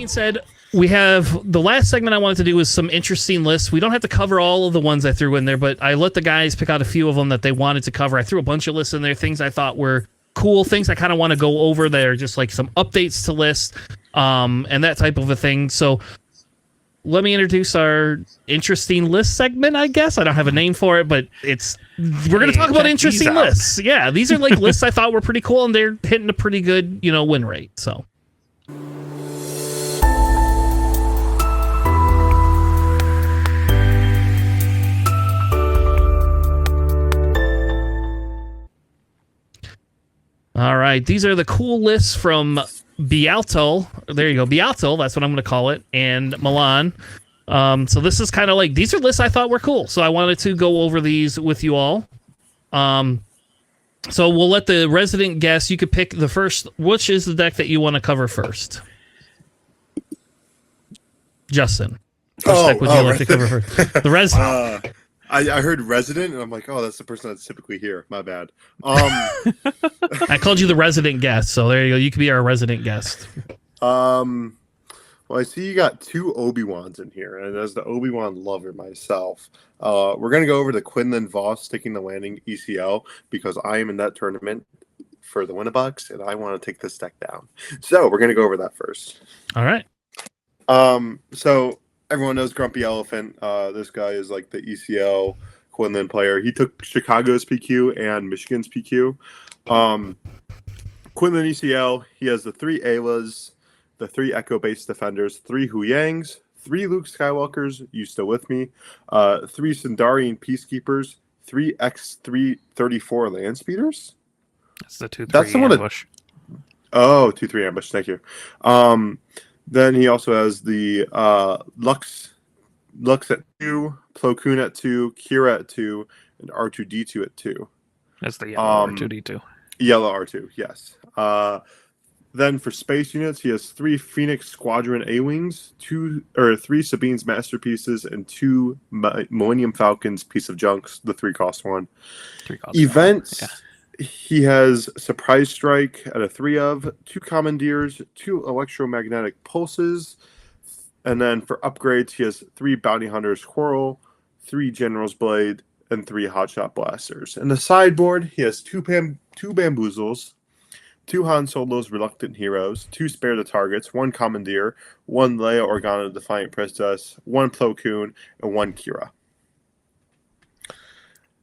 being said, we have the last segment I wanted to do is some interesting lists. We don't have to cover all of the ones I threw in there, but I let the guys pick out a few of them that they wanted to cover. I threw a bunch of lists in there, things I thought were cool, things I kind of want to go over that are just like some updates to lists, and that type of a thing. So let me introduce our interesting list segment, I guess. I don't have a name for it, but we're going to talk about interesting lists. Yeah, these are like lists I thought were pretty cool, and they're hitting a pretty good, win rate. So. All right, these are the cool lists from Bealto. There you go, Bealto. That's what I'm going to call it, and Milan. So this is kind of like, these are lists I thought were cool, so I wanted to go over these with you all. So we'll let the resident guess. You could pick the first. Which is the deck that you want to cover first? Justin. Which deck would you like to cover first? The resident. I heard resident, and I'm like, oh, that's the person that's typically here. My bad. I called you the resident guest, so there you go. You could be our resident guest. Well, I see you got two Obi-Wans in here, and as the Obi-Wan lover myself, we're going to go over the Quinlan Voss Sticking the Landing ECL, because I am in that tournament for the Winnabucks, and I want to take this deck down. So we're going to go over that first. All right. So everyone knows Grumpy Elephant. This guy is like the ECL Quinlan player. He took Chicago's PQ and Michigan's PQ. Quinlan ECL, he has the 3 Aylas, the 3 Echo-based defenders, 3 Huyangs, 3 Luke Skywalkers, you still with me, 3 Sundarian Peacekeepers, 3 X-334 Land Speeders. That's the 2-3 ambush. 2-3 ambush, thank you. Then he also has the Lux at 2, Plo Koon at 2, Kira at 2, and R2-D2 at 2. That's the yellow R2-D2. Yellow R2, yes. Then for space units, he has 3 Phoenix Squadron A-Wings, 3 Sabine's Masterpieces, and 2 Millennium Falcons Piece of Junks, the 3 cost one. 3 cost Events. Yeah. He has Surprise Strike at a 3 of, 2 Commandeers, 2 Electromagnetic Pulses, and then for upgrades, he has 3 Bounty Hunters Quarrel, 3 General's Blade, and 3 Hotshot Blasters. In the sideboard, he has 2 Bamboozles, 2 Han Solo's Reluctant Heroes, 2 Spare the Targets, 1 Commandeer, 1 Leia Organa Defiant Princess, 1 Plo Koon, and 1 Kira.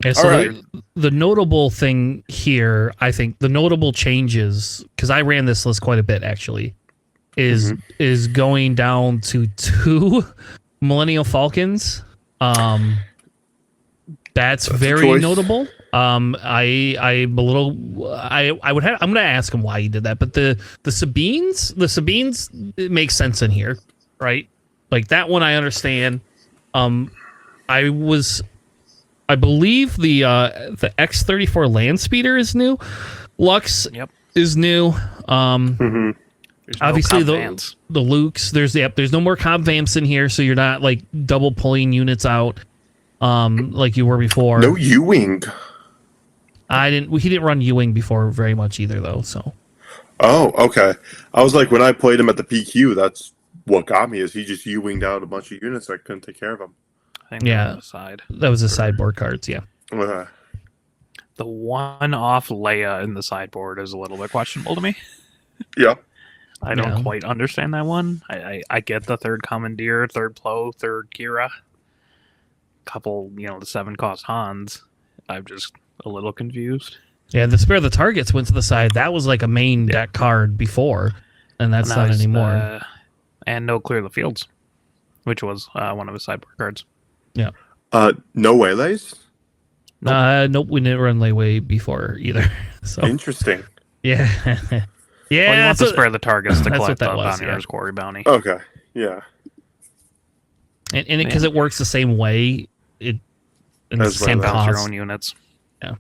Yeah, so the notable thing here, I think, the notable changes, because I ran this list quite a bit actually, is going down to 2 Millennial Falcons. That's very notable. I'm a little. I'm gonna ask him why he did that, but the Sabines, it makes sense in here, right? Like that one, I understand. I believe the X-34 Land Speeder is new. Lux is new. Obviously the Lukes. There's no more Cobb Vamps in here, so you're not like double pulling units out like you were before. No U-Wing. He didn't run U-Wing before very much either, though. So. Oh, okay. I was like, when I played him at the PQ, that's what got me. Is he just U-Winged out a bunch of units? I couldn't take care of him. Yeah, that was the sideboard cards. Yeah. The one-off Leia in the sideboard is a little bit questionable to me. Yeah. I don't quite understand that one. I get the 3rd Commandeer, 3rd Plo, 3rd Kira. Couple, the 7-cost Hans. I'm just a little confused. Yeah, the Spare the Targets went to the side. That was like a main deck card before, and that's not anymore. And no Clear the Fields, which was one of his sideboard cards. Yeah. No Waylays? Nope, we didn't run Layway before either. So interesting. Yeah. Yeah. Well, you want to spare the targets to collect the bounty hunter's quarry bounty. Okay. Yeah. And because it works the same way, it's the same cost. Your own units. Yeah.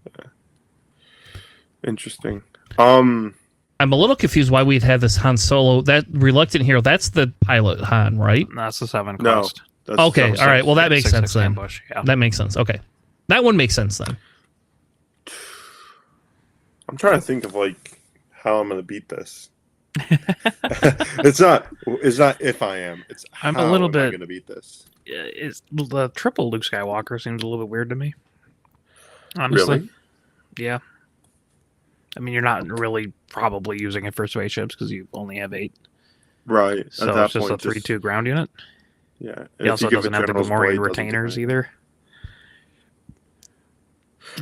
Interesting. I'm a little confused why we'd have this Han Solo. That Reluctant Hero, that's the pilot Han, right? That's the 7 cost. Okay, all right. Well, that makes sense then. Ambush, yeah. That makes sense. Okay. That one makes sense then. I'm trying to think of like how I'm going to beat this. It's not if I am. It's I'm how a little am I bit- going to beat this? Is the triple Luke Skywalker seems a little bit weird to me. Honestly, Really? yeah. I mean, you're not really probably using it for spaceships because you only have 8. Right. At So that it's just point, a 3-2 ground unit. yeah. And He if also you give doesn't it have the General's Gamorrean Blade, doesn't do retainers anything. either.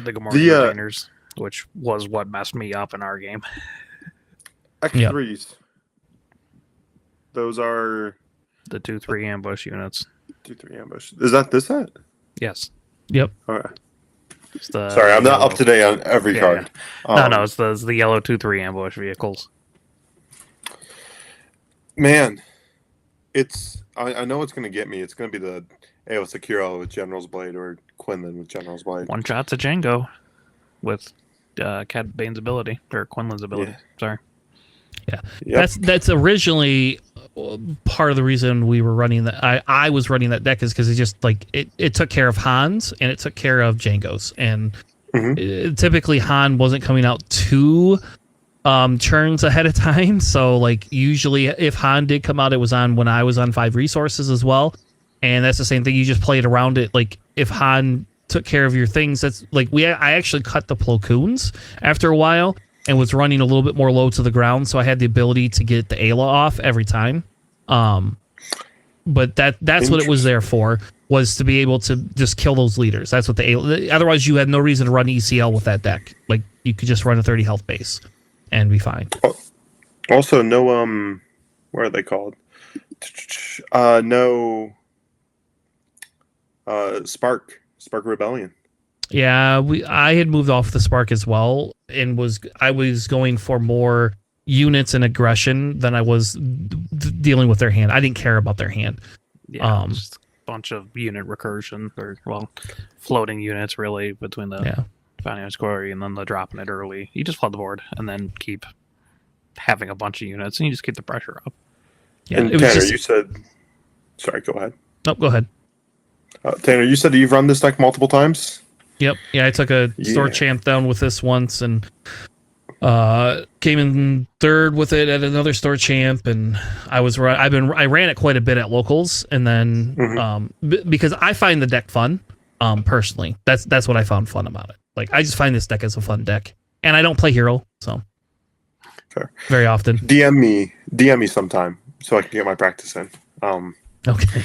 The Gamorrean The retainers, which was what messed me up in our game. X3s. Those are The 2-3 ambush units. 2-3 ambush. Is that this set? Yes. Yep. All right. It's the Sorry, I'm not yellow. up to date on every Yeah, card. No, it's the yellow 2-3 ambush vehicles. Man, I know it's going to get me. It's going to be the Ayo Sekiro with General's Blade or Quinlan with General's Blade. One shot to Django with Cad Bane's ability, or Quinlan's ability. Sorry. Yeah, Yep. that's originally part of the reason we were running that. I was running that deck is because it just like it took care of Hans and it took care of Django's, and typically Han wasn't coming out two turns ahead of time. So like usually if Han did come out, it was on when I was on 5 resources as well, and that's the same thing. You just played around it. Like if Han took care of your things, that's like I actually cut the Plo Koons after a while. And was running a little bit more low to the ground, so I had the ability to get the Ayla off every time. But that's what it was there for, was to be able to just kill those leaders. That's what the Ayla... Otherwise, you had no reason to run ECL with that deck. Like, you could just run a 30 health base and be fine. Also, no... what are they called? No... Spark Rebellion. Yeah, I had moved off the Spark as well, and I was going for more units and aggression than I was dealing with their hand. I didn't care about their hand. Yeah, just a bunch of unit recursion, or floating units really between the Finance Quarry and then the dropping it early. You just flood the board and then keep having a bunch of units, and you just keep the pressure up. Yeah, and Tanner, you said... Sorry, go ahead. No, go ahead. Tanner, you said you've run this deck multiple times? Yep. Yeah, I took a store champ down with this once and came in third with it at another store champ, and I ran it quite a bit at locals, and then because I find the deck fun, personally. That's what I found fun about it. Like I just find this deck as a fun deck, and I don't play hero, so very often. DM me sometime so I can get my practice in. Okay.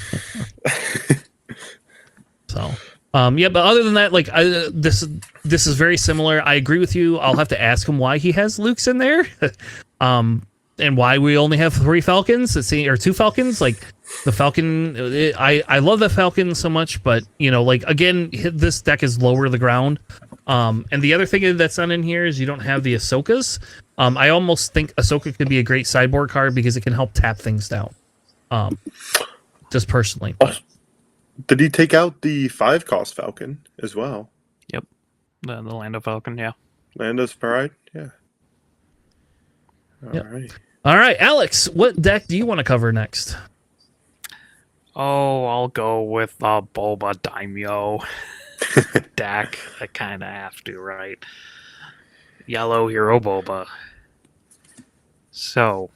So. Yeah, but other than that, like this is very similar. I agree with you. I'll have to ask him why he has Luke's in there, and why we only have 3 Falcons. Or 2 Falcons. Like the Falcon, I love the Falcon so much, but like again, this deck is lower to the ground. And the other thing that's not in here is you don't have the Ahsokas. I almost think Ahsoka could be a great sideboard card because it can help tap things down. Just personally. But. Did he take out the 5-cost Falcon as well? Yep. The Lando Falcon, yeah. Lando's Pride? Yeah. All right, Alex, what deck do you want to cover next? Oh, I'll go with Boba Daimyo deck. I kind of have to, right? Yellow Hero Boba. So,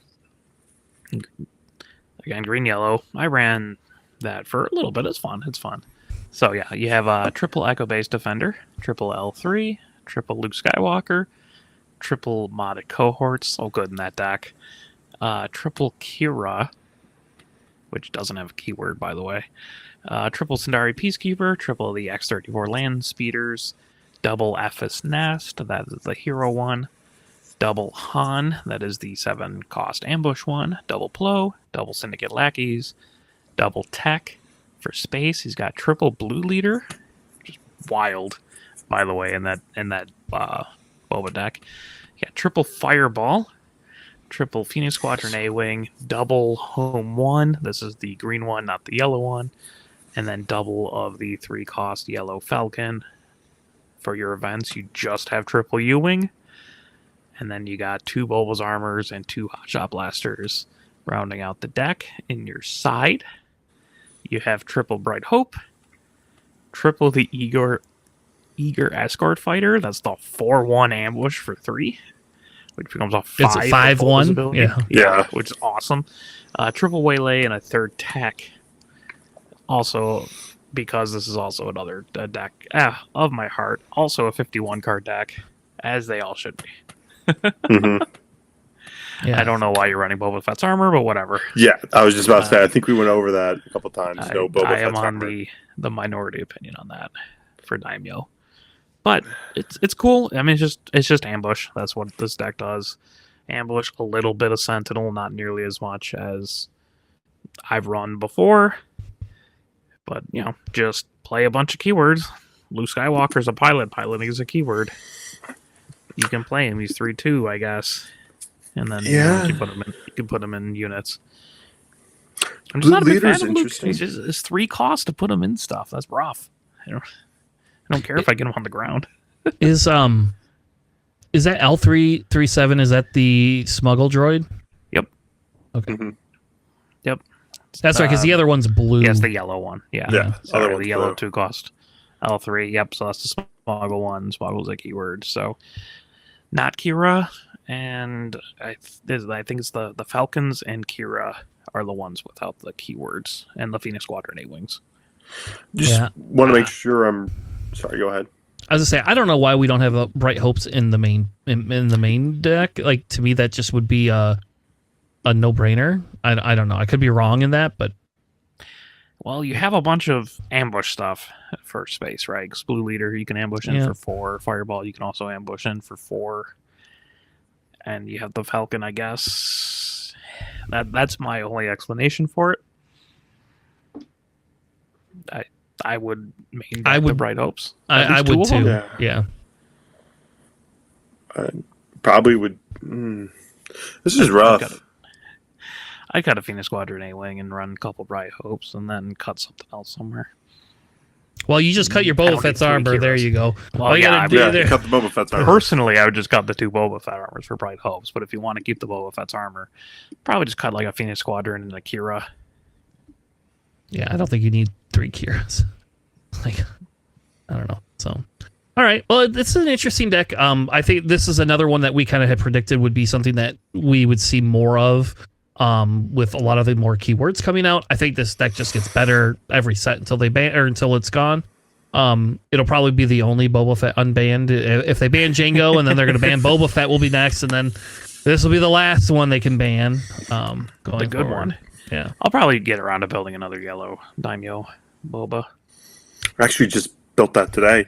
again, green-yellow. I ran that for a little bit. It's fun. So yeah, you have triple Echo Base Defender, triple L3, triple Luke Skywalker, triple modded cohorts, all good in that deck, triple Kira, which doesn't have a keyword by the way, triple Sindari Peacekeeper, triple the X-34 Land Speeders, double Ephes Nest, that is the hero one, double Han, that is the 7-cost ambush one, double Plo, double Syndicate Lackeys, double Tech for space. He's got triple Blue Leader, just wild, by the way, in that Boba deck. He got triple Fireball, triple Phoenix Squadron A-Wing, double Home 1. This is the green one, not the yellow one. And then double of the 3-cost yellow Falcon. For your events, you just have triple U-Wing. And then you got 2 Boba's Armors and 2 Hotshot Blasters rounding out the deck. In your side, you have triple Bright Hope, triple the Eager Escort Fighter. That's the 4-1 ambush for 3. which becomes a 5. It's a 5/1. ability. Yeah. Yeah. Which is awesome. Triple Waylay and a 3rd tech. Also, because this is also another deck of my heart. Also a 51 card deck, as they all should be. Hmm. Yeah. I don't know why you're running Boba Fett's armor, but whatever. Yeah, I was just about to say. I think we went over that a couple times. No Boba I Fett's am on armor. the minority opinion on that for Daimyo. But it's cool. I mean, it's just ambush. That's what this deck does. Ambush, a little bit of Sentinel, not nearly as much as I've run before. But, just play a bunch of keywords. Luke Skywalker's a pilot. Piloting is a keyword. You can play him. He's 3/2, I guess. And then you can put him in units. I'm just Blue not a big Leader's fan of Luke. interesting. It's 3 costs to put him in stuff. That's rough. I don't care if I get him on the ground. Is that L337? Is that the smuggle droid? Yep. Okay. Mhm. Yep. That's right, because the other one's blue. Yes, the yellow one. Yeah. Yeah, Sorry, other one's the yellow blue. 2 cost. L3. Yep. So that's the smuggle one. Smuggle's a keyword. So not Kira. And I think it's the Falcons and Kira are the ones without the keywords, and the Phoenix Squadron 8 wings. Just want to make sure I'm. Sorry, go ahead. As I say, I don't know why we don't have Bright Hopes in the main in the main deck. Like, to me, that just would be a no-brainer. I don't know. I could be wrong in that, but Well, you have a bunch of ambush stuff for space, right? 'Cause Blue Leader, you can ambush in for 4. Fireball, you can also ambush in for 4. And you have the Falcon, I guess. That's my only explanation for it. I would main deck the Bright Hopes. I would too. Yeah. Yeah. I probably would. This is rough. I got a Phoenix Squadron A-Wing and run a couple Bright Hopes and then cut something else somewhere. Well, you just cut your I don't Boba need Fett's 3 armor. There Kiras. you go. Well, All you yeah, gotta do Yeah, there. cut the Boba Fett's armor. Personally, I would just cut the 2 Boba Fett armors for Bright Hopes, but if you want to keep the Boba Fett's armor, probably just cut like a Phoenix Squadron and a Kira. Yeah, I don't think you need 3 Kiras. Like, I don't know. So, all right. Well, it's an interesting deck. I think this is another one that we kind of had predicted would be something that we would see more of. With a lot of the more keywords coming out, I think this deck just gets better every set until they ban or until it's gone. It'll probably be the only Boba Fett unbanned. If they ban Jango and then they're going to ban Boba Fett, will be next, and then this will be the last one they can ban. Going The good forward. one. Yeah. I'll probably get around to building another yellow Daimyo Boba. I actually just built that today.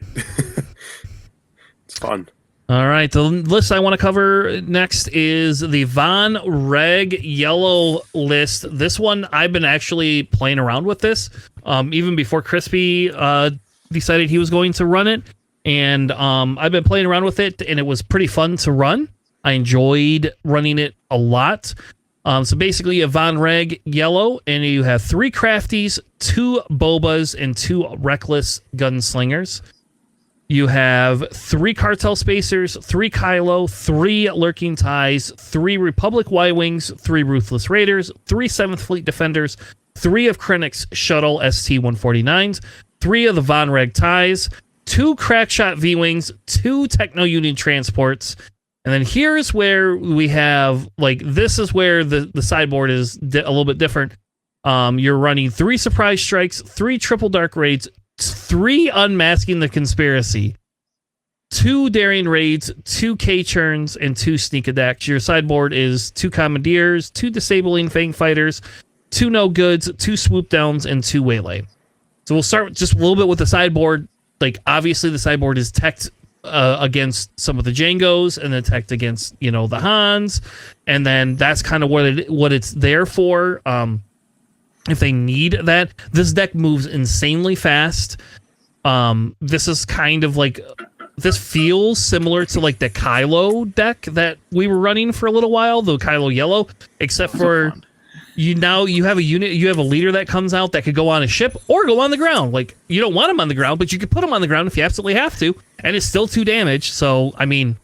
It's fun. All right, the list I want to cover next is the Von Reg Yellow list. This one, I've been actually playing around with this, even before Crispy decided he was going to run it. And I've been playing around with it, and it was pretty fun to run. I enjoyed running it a lot. So basically, you have Von Reg Yellow, and you have 3 Crafties, 2 Bobas, and 2 Reckless Gunslingers. You have 3 Cartel Spacers, 3 Kylo, 3 Lurking Ties, 3 Republic Y-Wings, 3 Ruthless Raiders, 3 7th Fleet Defenders, 3 of Krennic's Shuttle ST-149s, 3 of the Von Reg Ties, 2 Crackshot V-Wings, 2 Techno Union Transports, and then here's where we have, like, this is where the sideboard is a little bit different. You're running 3 Surprise Strikes, 3 Triple Dark Raids, 3 Unmasking the Conspiracy, 2 Daring Raids, 2 K-Churns, and 2 Sneak Attacks. Your sideboard is 2 Commandeers, 2 Disabling Fang Fighters, 2 No Goods, 2 Swoop Downs, and 2 Waylay. So we'll start just a little bit with the sideboard. Like, obviously the sideboard is teched against some of the Jangos, and then teched against, the Hans, and then that's kind of what it's there for. If they need that. This deck moves insanely fast. This is kind of like, this feels similar to like the Kylo deck that we were running for a little while, the Kylo Yellow, except for you have a unit, you have a leader that comes out that could go on a ship or go on the ground. Like, you don't want him on the ground, but you could put him on the ground if you absolutely have to, and it's still 2 damage. So I mean,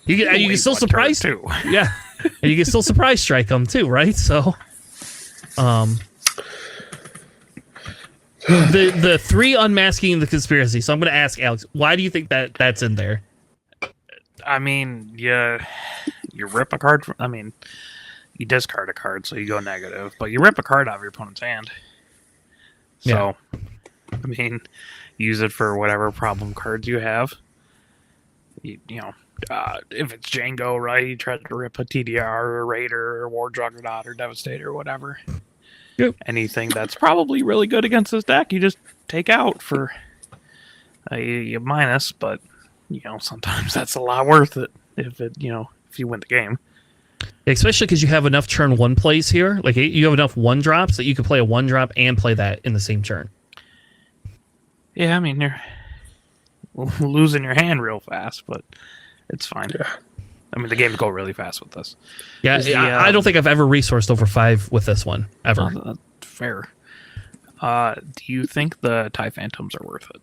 you can still surprise too. Yeah, and you can still surprise strike them too, right? So, the 3 Unmasking the Conspiracy. So I'm going to ask Alex, why do you think that that's in there? I mean, yeah, you rip a card from, I mean, you discard a card, so you go negative, but you rip a card out of your opponent's hand. So, I mean, use it for whatever problem cards you have. If it's Django, right, you try to rip a TDR or a Raider or War Juggernaut or Devastator or whatever. Yep. Anything that's probably really good against this deck, you just take out for a minus, but, sometimes that's a lot worth it if you win the game. Especially because you have enough turn 1 plays here. Like, you have enough 1-drops that you can play a 1-drop and play that in the same turn. Yeah, I mean, you're losing your hand real fast, but it's fine. Yeah. I mean, the games go really fast with this. Yeah, I don't think I've ever resourced over 5 with this one, ever. Fair. Do you think the TIE Phantoms are worth it?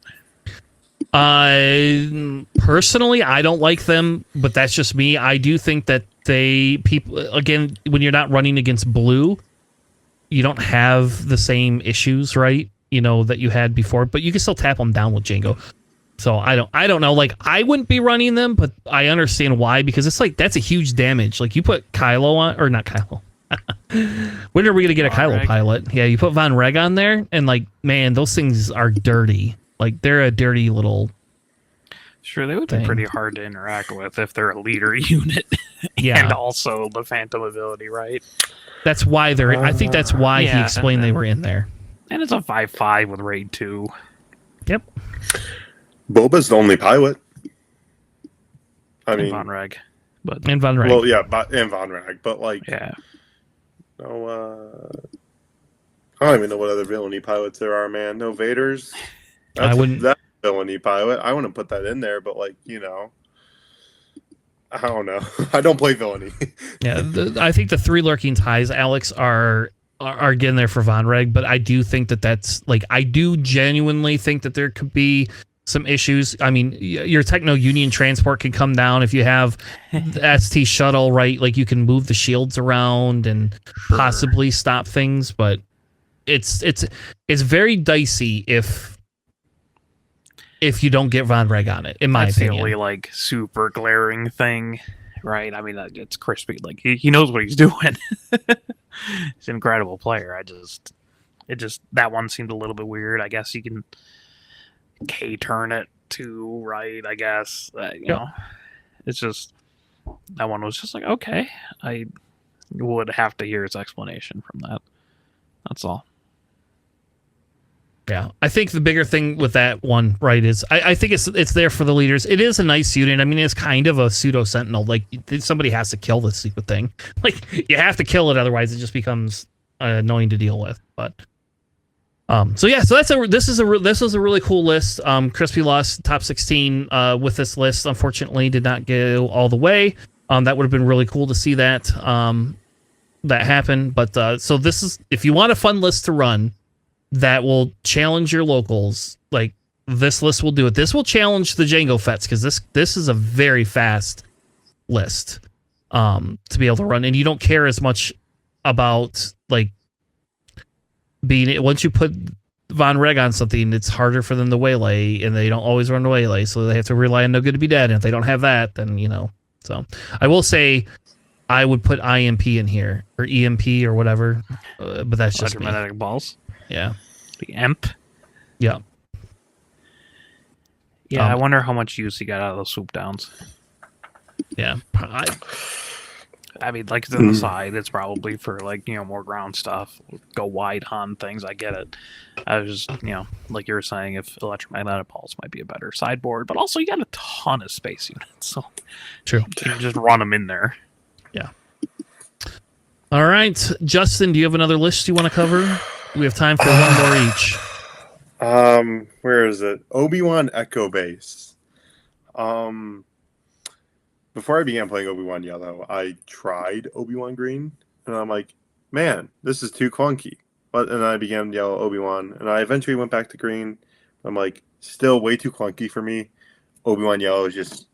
Personally, I don't like them, but that's just me. I do think that people, again, when you're not running against blue, you don't have the same issues, right? That you had before, but you can still tap them down with Django. So I don't know. Like, I wouldn't be running them, but I understand why, because it's like, that's a huge damage. Like, you put Kylo on, or not Kylo. When are we going to get a Kylo pilot? Yeah, you put Von Reg on there, and like, man, those things are dirty. Like, they're a dirty little... Sure, they would be pretty hard to interact with if they're a leader unit. Yeah. And also the Phantom ability, right? That's why they're... I think that's why he explained they were in there. And it's a 5/5 with raid 2. Yep. Boba's the only pilot. And Von Reg. And Von Reg. Well, yeah, and Von Reg, but like... Yeah. No, I don't even know what other villainy pilots there are, man. No Vaders. That's a villainy pilot. I wouldn't put that in there, but like, I don't know. I don't play villainy. Yeah, I think the 3 lurking ties, Alex, are getting there for Von Reg, but I do think that's like, I do genuinely think that there could be some issues. I mean, your Techno Union transport can come down if you have the ST shuttle, right? Like, you can move the shields around and possibly stop things, but it's very dicey if you don't get Von Reg on it, in my opinion. That's the only, like, super glaring thing, right? I mean, it's crispy. Like, he knows what he's doing. He's an incredible player. That one seemed a little bit weird. I guess you can K-turn it too, right? I guess. It's just, that one was just like, okay. I would have to hear its explanation from that. That's all. Yeah, I think the bigger thing with that one, right, is I think it's there for the leaders. It is a nice unit. I mean, it's kind of a pseudo sentinel. Like, somebody has to kill this stupid thing. Like, you have to kill it, otherwise it just becomes annoying to deal with. But so this is a really cool list. Crispy lost top 16 with this list. Unfortunately, did not go all the way. That would have been really cool to see that happen. But so this is, if you want a fun list to run that will challenge your locals, like, this list will do it. This will challenge the Django Fets, because this is a very fast list to be able to run, and you don't care as much about, like, being, once you put Von Reg on something, it's harder for them to waylay, and they don't always run to waylay, so they have to rely on No Good to Be Dead, and if they don't have that, then, so I will say I would put IMP in here, or EMP, or whatever, but that's just Electromagnetic balls. Yeah. The EMP. Yeah. Yeah, I wonder how much use he got out of those swoop downs. Yeah. I mean, like, it's on the side. It's probably for, like, more ground stuff. Go wide on things. I get it. I was just, like you were saying, if electromagnetic pulse might be a better sideboard, but also you got a ton of space units, so true. You can just run them in there. Yeah. All right, Justin, do you have another list you want to cover? We have time for one more each. Where is it? Obi-Wan Echo Base. Before I began playing Obi-Wan Yellow, I tried Obi-Wan Green, and I'm like, man, this is too clunky. But and I began Yellow Obi-Wan, and I eventually went back to Green. I'm like, still way too clunky for me. Obi-Wan Yellow is just,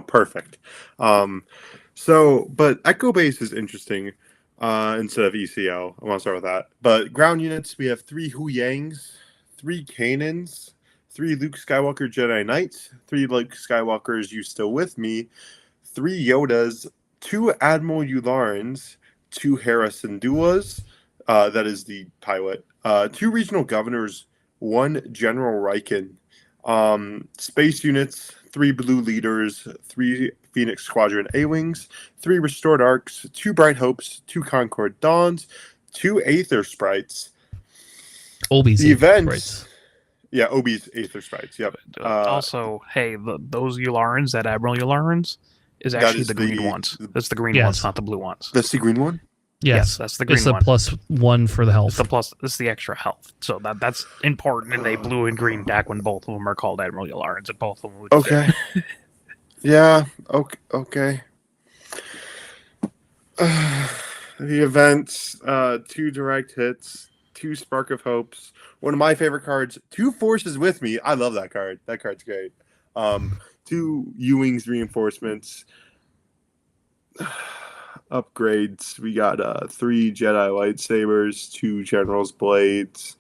perfect. But Echo Base is interesting. Instead of ECL. I want to start with that. But ground units, we have 3 Hu Yangs, 3 Kanans, 3 Luke Skywalker Jedi Knights, 3 Luke Skywalkers You Still With Me, 3 Yodas, 2 Admiral Yularans, 2 Harrison Duas, that is the pilot, 2 regional governors, 1 General Riken, space units, 3 blue leaders, 3 Phoenix Squadron A-Wings, 3 restored arcs, 2 Bright Hopes, 2 Concord Dawns, 2 Aether Sprites. Obi's The event, sprites. yeah, Obi's Aether Sprites. Yep. Also, hey, those Ularans, that Admiral Ularans, is That actually is the green the- ones. That's the green Yes. ones, not the blue ones. That's the green one. Yes, that's the green it's a one. +1 for the health. It's the plus. It's the extra health. So that's important in a blue and green deck when both of them are called Admiral Ularans and both of them would fit. Okay. Yeah. Okay. Okay. The events, 2 direct hits, 2 Spark of Hopes. One of my favorite cards, 2 Forces with Me. I love that card. That card's great. 2 Ewing's reinforcements. Upgrades. We got 3 Jedi lightsabers, 2 General's blades.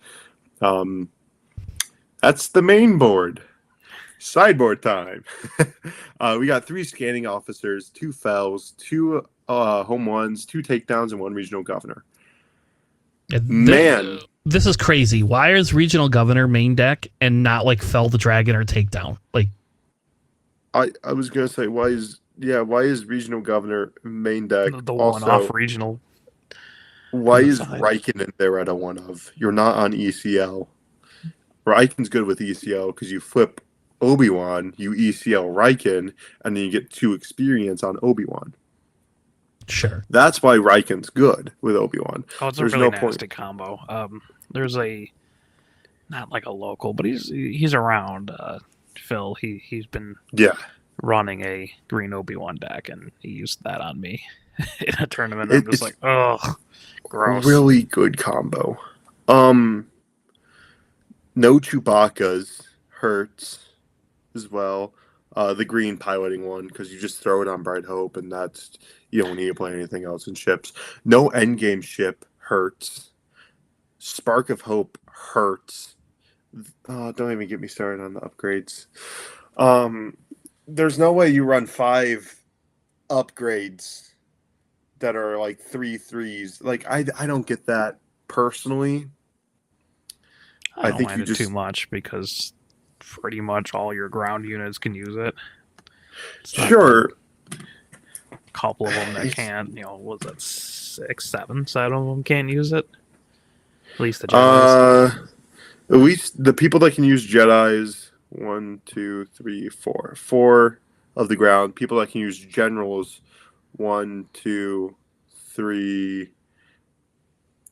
That's the main board. Sideboard time. We got 3 scanning officers, 2 fells, 2 home ones, 2 takedowns, and 1 regional governor. Man, this is crazy. Why is regional governor main deck and not like Fell the Dragon or Takedown? Like, I was gonna say why is regional governor main deck The also, one-off regional. why is side. Riken in there at a 1 of? You're not on ECL. Riken's good with ECL because you flip Obi-Wan, you ECL Riken, and then you get 2 experience on Obi-Wan. sure. That's why Riken's good with Obi-Wan. Oh, it's There's a really no point. nasty combo. There's a not like a local, but he's around. Phil, he's been Yeah. running a green Obi-Wan deck, and he used that on me in a tournament. I'm just like, oh, gross. Really good combo. No Chewbacca's hurts as well. The green piloting one, because you just throw it on Bright Hope, and that's, you don't need to play anything else in ships. No endgame ship hurts. Spark of Hope hurts. Don't even get me started on the upgrades. There's no way you run 5 upgrades that are like 3 3s. Like, I don't get that personally. I don't think mind you it just- too much because pretty much all your ground units can use it. It's not Sure. like a couple of them that can't. Was that 6, 7 set of them can't use it? At least the Jedi's. At least the people that can use Jedis, 1, 2, 3, 4. 4 of the ground. People that can use generals, 1, 2, 3.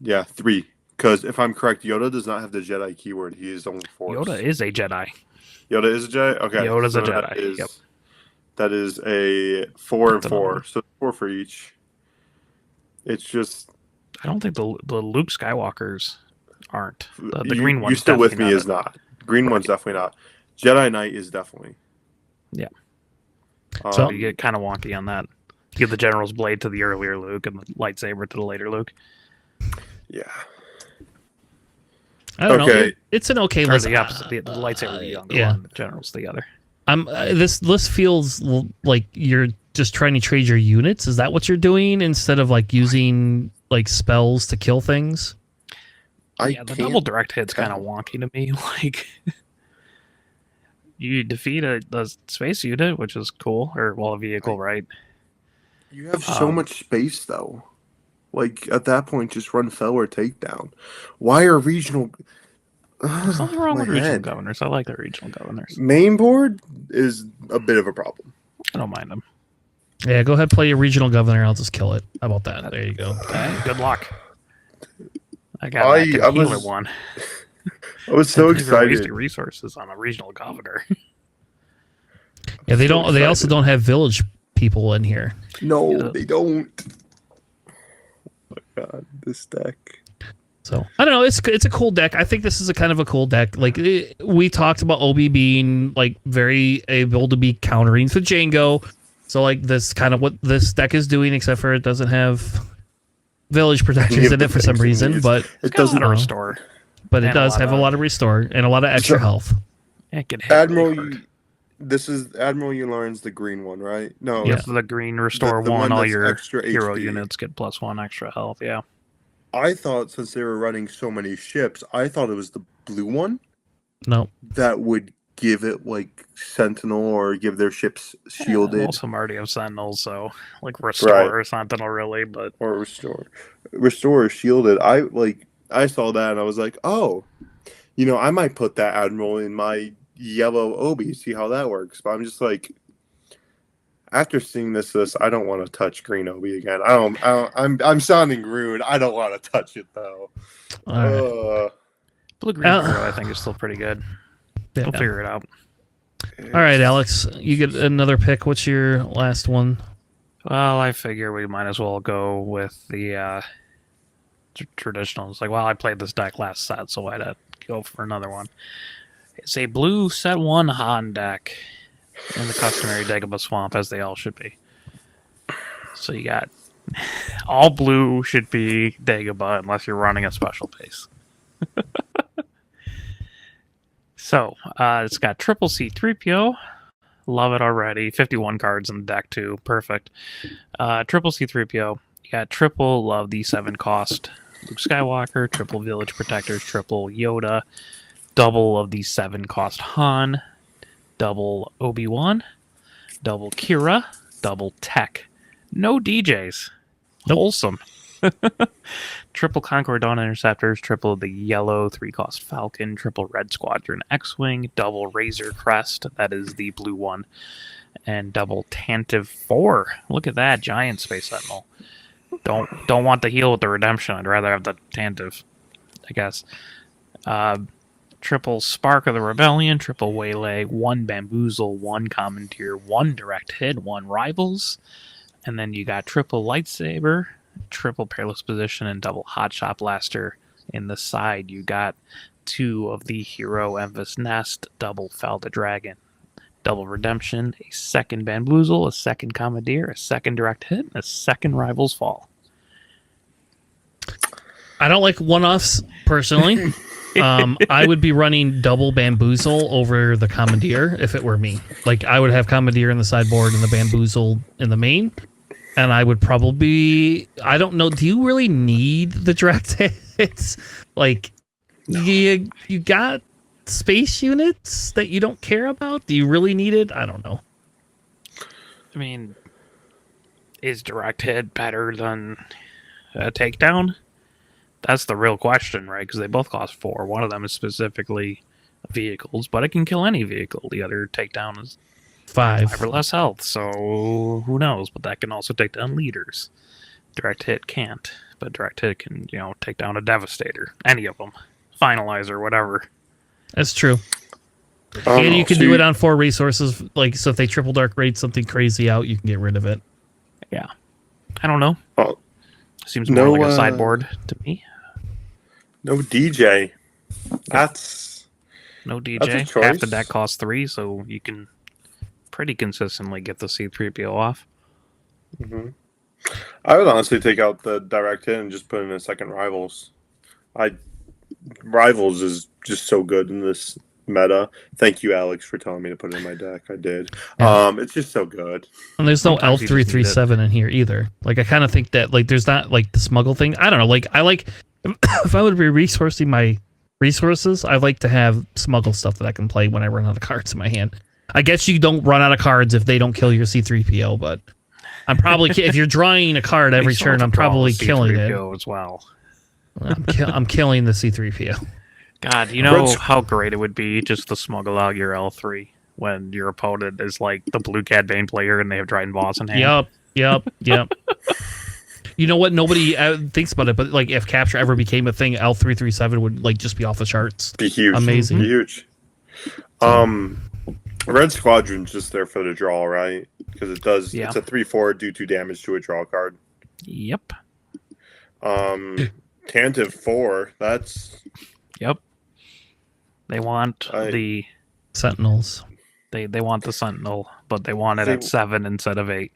Yeah, 3. Because if I'm correct, Yoda does not have the Jedi keyword. He is only Force. Yoda is a Jedi. Yoda is a Jedi? Okay. Yoda's a That Jedi, is, yep. that is a 4 and That's 4. another. So 4 for each. It's just... I don't think the Luke Skywalkers aren't. The you, green one's You still with definitely me not is it. not. Green one's definitely not. Jedi Knight is definitely. Yeah. So- You get kind of wonky on that. You give the General's blade to the earlier Luke and the lightsaber to the later Luke. Yeah. I don't know. Okay. It's an okay Or list. the opposite. The lightsaber the younger yeah. one, the General's the other. This list feels like you're just trying to trade your units. Is that what you're doing instead of like using like spells to kill things? Yeah, the double direct hit's kind of wonky to me. Like, you defeat a space unit, which is cool, or a vehicle, right? You have so Um, much space, though. Like, at that point, just run fell or takedown. Why are regional... There's nothing wrong my with regional head. governors. I like the regional governors. Main board is a bit of a problem. I don't mind them. Yeah, go ahead, play your regional governor. I'll just kill it. How about that? There you go. Okay, good luck. I got I that healer was one. I was so You're excited. wasting resources on a regional governor. Yeah, they So don't. They also excited. don't have village people in here. No, Yeah. they don't. Oh my god, this deck. So I don't know. It's a cool deck. I think this is a kind of a cool deck. Like we talked about Obi being like very able to be countering for Django. So like this kind of what this deck is doing, except for it doesn't have village protections in it for some reason. But It Got a doesn't. lot of restore. it And a does lot have a of- lot of restore and a lot of extra So- health. It can hit Admiral, really hard. This is Admiral Yulorn's the green one, right? No, Yeah. With the green restore the one, one all that's your extra hero HP. units get +1 extra health. Yeah. I thought since they were running so many ships, I thought it was the blue one No. that would give it like Sentinel or give their ships shielded Well, some already have Sentinels, so like restore Right. or Sentinel really, but or restore. Restore or shielded. I saw that and I was like, oh, I might put that Admiral in my yellow Obi, see how that works. But I'm just like, after seeing this, I don't want to touch green Obi again. I'm sounding rude. I don't want to touch it though. All right. blue green hero I think is still pretty good. Yeah. We'll figure it out. All right, Alex, you get another pick. What's your last one? Well, I figure we might as well go with the traditional. It's like, well, I played this deck last set, so why not go for another one? It's a blue set 1 Han deck in the customary Dagobah Swamp, as they all should be. So you got all blue should be Dagobah unless you're running a special base. So it's got triple C3PO. Love it already. 51 cards in the deck too. Perfect. Triple C3PO. You got triple of the 7 cost Luke Skywalker, triple Village Protectors, triple Yoda, double of the 7 cost Han, double Obi-Wan, double Kira, double Tech. No DJs. Nope. Wholesome. Triple Concord Dawn Interceptors, triple the yellow 3-cost Falcon, triple Red Squadron X-Wing, double Razor Crest, that is the blue one, and double Tantive 4. Look at that, giant Space Sentinel. Don't want the heal with the Redemption, I'd rather have the Tantive, I guess. Triple Spark of the Rebellion, triple Waylay, 1 Bamboozle, 1 Commandeer, 1 Direct Hit, 1 Rivals, and then you got triple Lightsaber, triple Peerless Position, and double Hotshot Blaster. In the side, you got 2 of the Hero Envis Nest, double Fel the Dragon, double Redemption, a 2nd Bamboozle, a 2nd Commandeer, a 2nd Direct Hit, and a 2nd Rivals Fall. I don't like one-offs personally. I would be running double Bamboozle over the Commandeer if it were me. Like, I would have Commandeer in the sideboard and the Bamboozle in the main. And I would probably... I don't know. Do you really need the direct hits? Like, No. you got space units that you don't care about? Do you really need it? I don't know. I mean, is Direct Hit better than a Takedown? That's the real question, right? Because they both cost 4. One of them is specifically vehicles, but it can kill any vehicle. The other Takedown is 5 or less health, so who knows? But that can also take down leaders. Direct Hit can't, but Direct Hit can, take down a Devastator. Any of them. Finalizer, whatever. That's true. And you can do it on 4 resources. Like, so if they triple dark raid something crazy out, you can get rid of it. Yeah. I don't know. Oh, Seems more like a sideboard to me. no DJ. That's No That's a DJ. Half the choice. deck costs 3, so you can pretty consistently get the C3PO off. hmm I would honestly take out the direct hit and just put in a 2nd Rivals. Rivals is just so good in this meta. Thank you, Alex, for telling me to put it in my deck. I did. Yeah. It's just so good. And there's no Sometimes you just need L337 in here either. Like, I kind of think that, like, there's not, like, the smuggle thing. I don't know. Like, I like... if I would be resourcing my resources, I like to have smuggle stuff that I can play when I run out of cards in my hand. I guess you don't run out of cards if they don't kill your C3PO, but I'm probably... if you're drawing a card every You still have turn, to I'm draw probably the killing it. C3PO as well. I'm killing the C3PO. God, you know how great it would be just to smuggle out your L3 when your opponent is like the blue Cad Bane player and they have Dryden Boss in hand. Yep. You know what? Nobody thinks about it, but like if capture ever became a thing, L337 would like just be off the charts. Be huge. Amazing. Be huge. Red Squadron's just there for the draw, right? Because it does. Yeah. It's a 3/4, do 2 damage to a draw card. Yep. Tantive 4. That's Yep. They want the Sentinels. they want the Sentinel, but they want it They- at 7 instead of 8.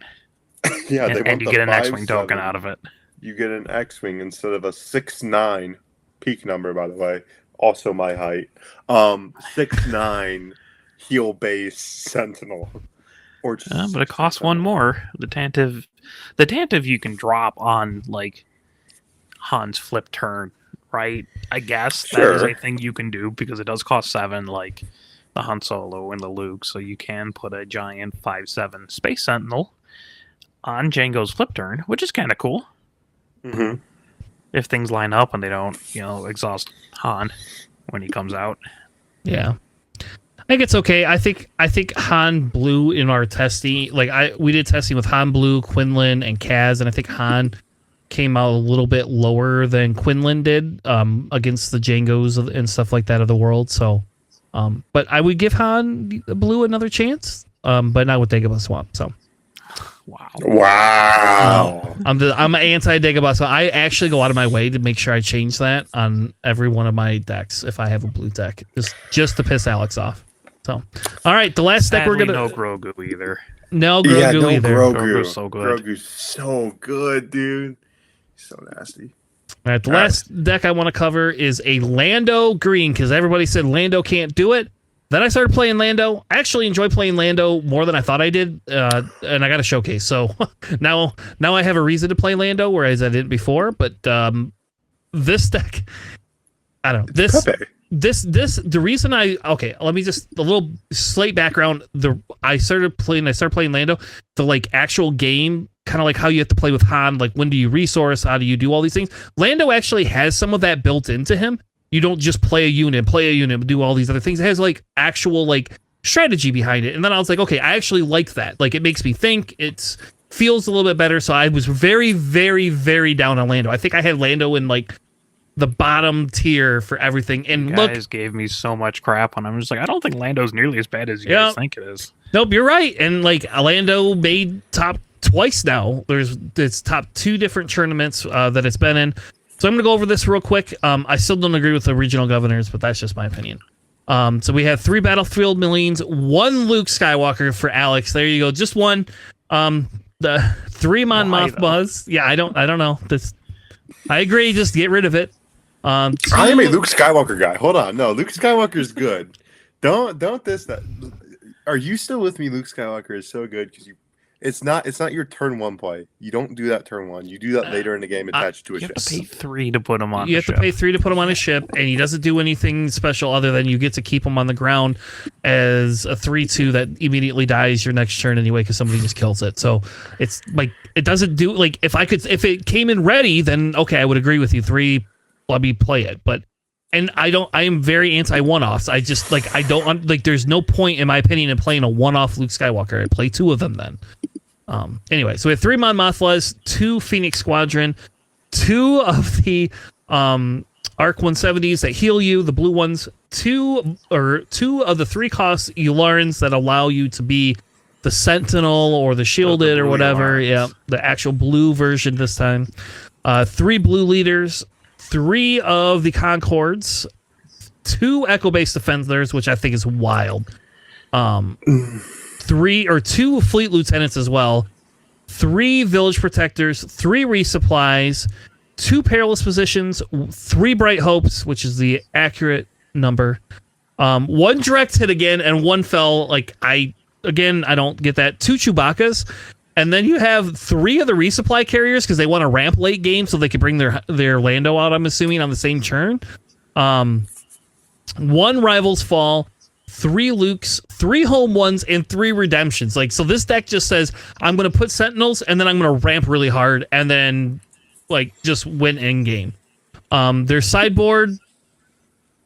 yeah. And, they and want you the get an X-Wing 5/7. token out of it. You get an X-Wing instead of a 6'9" peak number, by the way. Also my height. 6'9" heal base Sentinel. Or just But it costs one more. The Tantive you can drop on like Han's flip turn, right? I guess that is Sure. a thing you can do because it does cost 7, like the Han Solo and the Luke. So you can put a giant 5/7 Space Sentinel on Jango's flip turn, which is kind of cool. Mm-hmm. If things line up and they don't, exhaust Han when he comes out. Yeah. I think it's okay. I think Han blew in our testing. Like we did testing with Han Blue, Quinlan, and Kaz, and I think Han came out a little bit lower than Quinlan did against the Jangos and stuff like that of the world. So, but I would give Han Blue another chance, but not with Dagobah Swamp. So, Wow. I'm anti Dagobah Swamp. I actually go out of my way to make sure I change that on every one of my decks if I have a blue deck, just to piss Alex off. So, all right, the last deck we're gonna no Grogu either. No Grogu either. Grogu's so good. Grogu's so good, dude. So nasty. All right, the last deck I want to cover is a Lando green because everybody said Lando can't do it. Then I started playing Lando. I actually enjoy playing Lando more than I thought I did, and I got a showcase. So now I have a reason to play Lando, whereas I didn't before. But this deck, I don't know. The reason let me just a little slight background. I started playing Lando. The like actual game, kind of like how you have to play with Han. Like when do you resource? How do you do all these things? Lando actually has some of that built into him. You don't just play a unit, do all these other things. It has like actual like strategy behind it. And then I was like, okay, I actually like that. Like it makes me think. It feels a little bit better. So I was very, very, very down on Lando. I think I had Lando in like the bottom tier for everything. And you guys gave me so much crap on. I'm just like, I don't think Lando's nearly as bad as you guys think it is. Nope, you're right. And like Lando made top twice now. It's top 2 different tournaments that it's been in. So I'm going to go over this real quick. I still don't agree with the regional governors, but that's just my opinion. So we have 3 Battlefield Millions, 1 Luke Skywalker for Alex. There you go, just 1. The 3 Mon Mothmas. Yeah, I don't know. I agree. Just get rid of it. 2, I am a Luke Skywalker guy. Hold on, no, Luke Skywalker is good. Don't this that. Are you still with me? Luke Skywalker is so good because it's not your turn 1 play. You don't do that turn 1. You do that later in the game attached to a ship. You have to pay 3 to put him on. You have to pay 3 to put him on a ship, and he doesn't do anything special other than you get to keep him on the ground as a 3/2 that immediately dies your next turn anyway because somebody just kills it. So it's like it doesn't do like if it came in ready, then okay, I would agree with you. 3, let me play it, but. And I am very anti one-offs. I just like I don't like. There's no point in my opinion in playing a one-off Luke Skywalker. I play 2 of them then. Anyway, so we have 3 Mon Mothmas, 2 Phoenix Squadron, 2 of the Arc 170s that heal you, the blue ones, 2 of the 3 cost Ularans that allow you to be the Sentinel or the Shielded or whatever. Ularans. Yeah, the actual blue version this time. 3 blue leaders. 3 of the Concords, 2 Echo-based defenders, which I think is wild. 2 Fleet Lieutenants as well. 3 Village Protectors, 3 Resupplies, 2 Perilous Positions, 3 Bright Hopes, which is the accurate number. 1 Direct Hit again, and 1 fell. Like I don't get that. 2 Chewbacca's. And then you have 3 of the resupply carriers because they want to ramp late game so they can bring their Lando out, I'm assuming, on the same turn. 1 Rivals Fall, 3 Lukes, 3 Home Ones, and 3 Redemptions. Like, so this deck just says, I'm going to put Sentinels, and then I'm going to ramp really hard, and then, like, just win in game. Their sideboard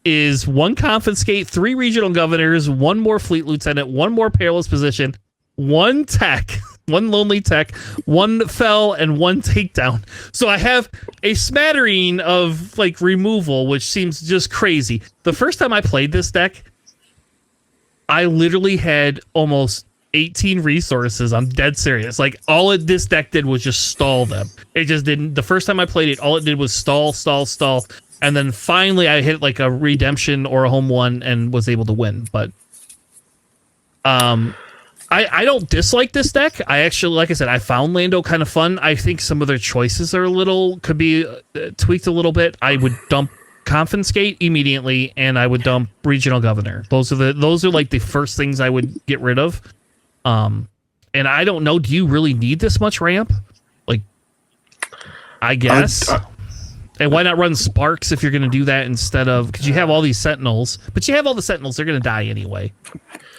is 1 Confiscate, 3 Regional Governors, 1 more Fleet Lieutenant, 1 more Perilous Position, 1 Tech, 1 Lonely Tech, 1 Fell, and 1 Takedown. So I have a smattering of like removal, which seems just crazy. The first time I played this deck, I literally had almost 18 resources. I'm dead serious. Like all this deck did was just stall them. It just didn't. The first time I played it, all it did was stall. And then finally I hit like a redemption or a home 1 and was able to win. But I don't dislike this deck. I actually, like I said, I found Lando kind of fun. I think some of their choices are could be tweaked a little bit. I would dump Confiscate immediately, and I would dump Regional Governor. Those are like the first things I would get rid of. And I don't know. Do you really need this much ramp? Like, I guess. And why not run Sparks if you're going to do that instead of, because you have all these Sentinels, but you have all the Sentinels, they're going to die anyway.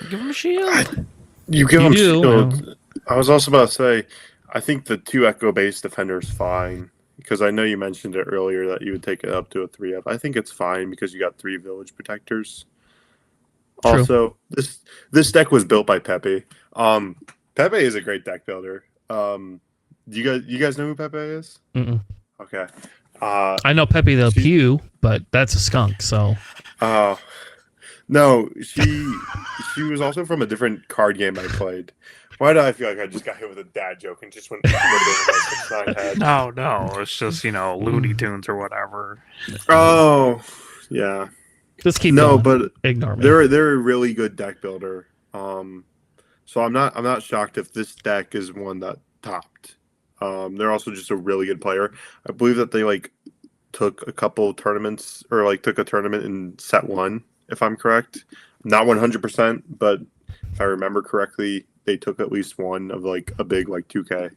Give them a shield. You give You them do, shield. I was also about to say, I think the 2 Echo-based defenders fine, because I know you mentioned it earlier that you would take it up to a 3F. I think it's fine because you got 3 village protectors. True. Also, this deck was built by Pepe. Pepe is a great deck builder. You guys know who Pepe is? Mm-mm. Okay. I know Pepe the Pew, but that's a skunk, so. No, she was also from a different card game I played. Why do I feel like I just got hit with a dad joke and just went over my 6-9 head? Oh no, it's just Looney Tunes or whatever. Oh, yeah. Just keep No, going. but Ignore me. they're a really good deck builder. So I'm not shocked if this deck is one that topped. They're also just a really good player. I believe that they took a couple tournaments or took a tournament in set 1, if I'm correct. Not 100%, but if I remember correctly, they took at least one of a big 2K.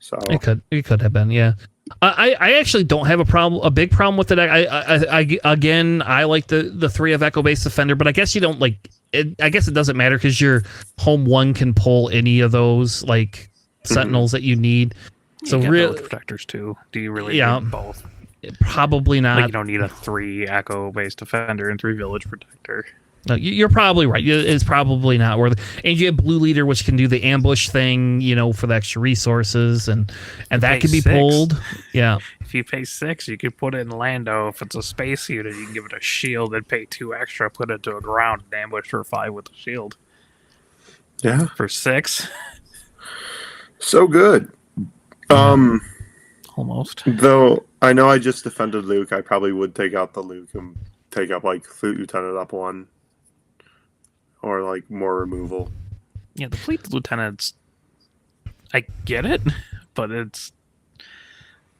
So it could have been, yeah. I actually don't have a big problem with it. I like the 3 of Echo based defender, but I guess you don't it. I guess it doesn't matter because your home 1 can pull any of those Sentinels that you need. So really protectors too. Do you really need both? Probably not. You don't need a 3 Echo based defender and 3 village protector. No, you're probably right. It's probably not worth it. And you have Blue Leader, which can do the ambush thing, for the extra resources, and that can be 6. pulled. Yeah. If you pay 6, you could put it in Lando. If it's a space unit, you can give it a shield and pay 2 extra, put it to a ground, and ambush for 5 with a shield. Yeah. For 6. So good. Almost. Though I know I just defended Luke, I probably would take out the Luke and take up Fleet Lieutenant up 1. Or more removal. Yeah, the Fleet Lieutenants, I get it, but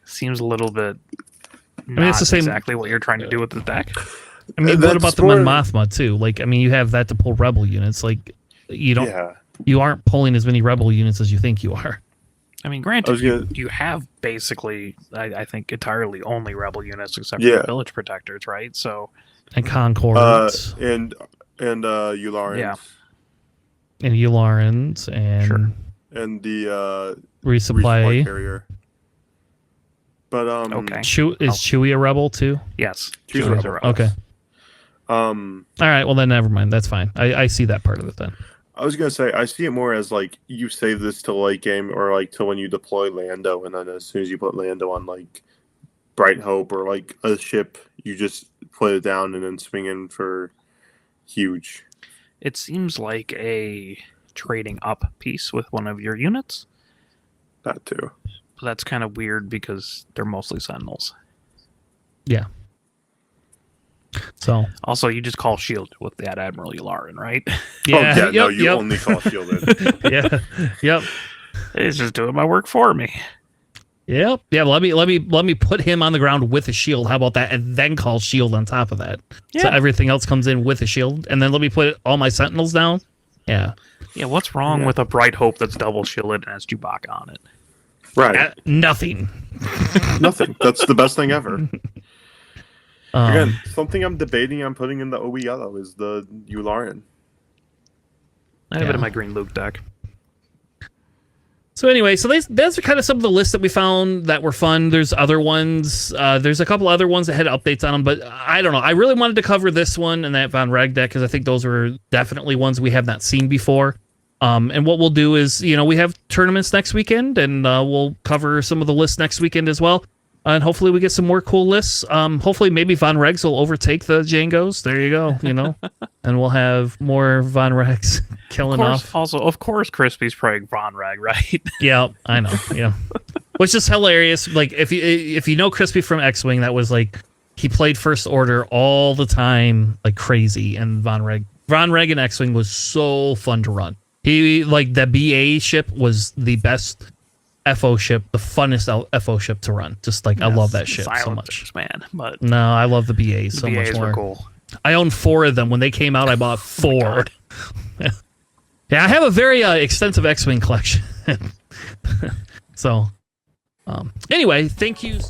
seems a little bit it's the same, exactly what you're trying to do with the deck. I mean, what about the Mon Mothma too? You have that to pull rebel units. You aren't pulling as many rebel units as you think you are. I mean, granted, you have basically, I think, entirely only rebel units except for the village protectors, right? So and Concords and Ularans. Yeah. And Ularans and sure. And the resupply carrier. But okay. Is Chewie a rebel too? Yes. Chewie's a rebel. Okay. All right, well then never mind. That's fine. I see that part of it then. I was gonna say I see it more as you save this to late game or to when you deploy Lando, and then as soon as you put Lando on Bright Hope or a ship, you just put it down and then swing in for huge. It seems like a trading up piece with one of your units. That too. But that's kind of weird because they're mostly Sentinels. Yeah. So also, you just call shield with that Admiral Yularen, right? Yeah. You only call shielded. Yeah. Yep. It's just doing my work for me. Yep. Yeah. Let me put him on the ground with a shield. How about that? And then call shield on top of that. Yeah. So everything else comes in with a shield, and then let me put all my Sentinels down. Yeah. Yeah. What's wrong with a Bright Hope that's double shielded and has Chewbacca on it? Right. Nothing. Nothing. That's the best thing ever. Again, something I'm debating on putting in the OE yellow is the Yularen. I have it in my green Luke deck. So anyway, those are kind of some of the lists that we found that were fun. There's other ones. There's a couple other ones that had updates on them, but I don't know. I really wanted to cover this one and that Von Reg deck because I think those were definitely ones we have not seen before. And what we'll do is, we have tournaments next weekend, and we'll cover some of the lists next weekend as well. And hopefully we get some more cool lists. Hopefully maybe Von Regs will overtake the Jangos. There you go, and we'll have more Von Regs killing off. Also, of course, Crispy's playing Von Reg, right? Yeah, I know. Yeah, which is hilarious. If you know Crispy from X-Wing, that was he played First Order all the time like crazy, and Von Reg and X-Wing was so fun to run. He the BA ship was the best FO ship, the funnest FO ship to run. Just like I love that ship so much. Man, but No, I love the BAs so much BAs more. were cool. I own 4 of them. When they came out, I bought 4. Yeah, I have a very extensive X-Wing collection. So, anyway, thank you.